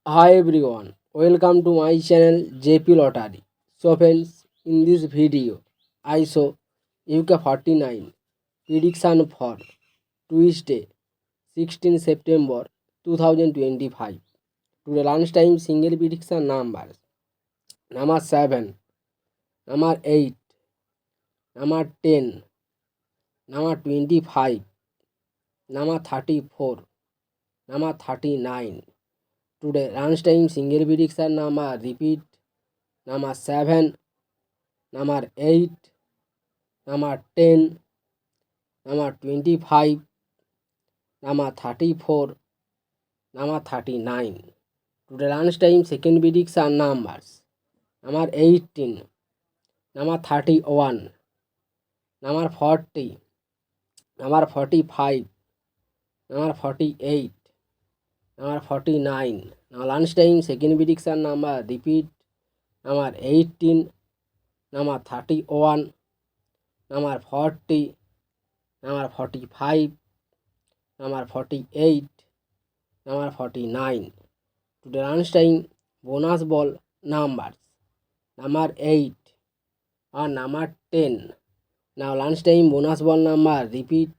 Hi everyone, welcome to my channel JP Lottery. So friends, in this video, I show UK49 prediction for Tuesday, 16 September 2025. Today lunchtime single prediction numbers: number 7, number 8, number 10, number 25, number 34, number 39. Today lunchtime single prediction number repeat: number 7, number 8, number 10, number 25, number 34, number 39. Today lunchtime second prediction numbers: number 18, number 31, number 40, number 45, number 48, number 49. Now lunchtime second prediction number repeat: number 18, number 31, number 40, number 45, number 48, number 49. Today lunchtime bonus ball numbers: number 8 and number 10. Now lunchtime bonus ball number repeat: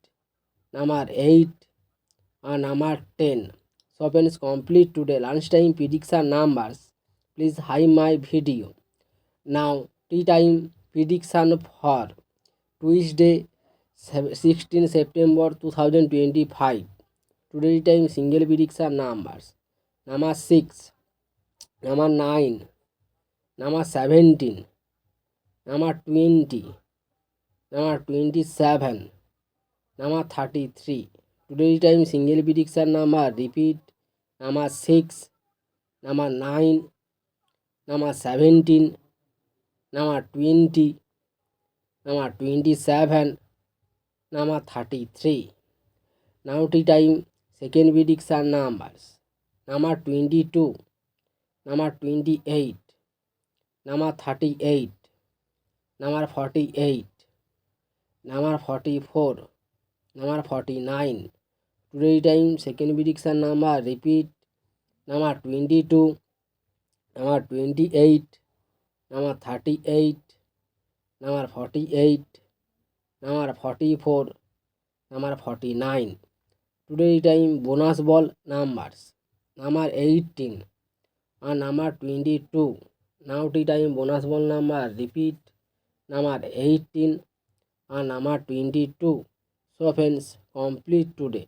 number 8 and number 10. So friends, complete today lunchtime prediction numbers. Please hide my video. Now tea time prediction for Tuesday 16 September 2025. Today time single prediction numbers: number 6, number 9, number 17, number 20, number 27, number 33. Today time single prediction number repeat: number 6, number 9, number 17, number 20, number 27, number 33. Now tea time second prediction numbers: number 22, number 28, number 38, number 48, number 44, number 49. Today time second prediction number repeat: number 22, number 28, number 38, number 48, number 44, number 49. Today time bonus ball numbers: number 18 and number 22. Now tea time bonus ball number repeat: number 18 and number 22. So friends, complete today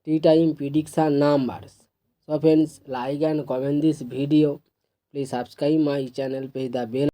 tea time prediction numbers. So friends, like and comment this video. Please subscribe my channel, press the bell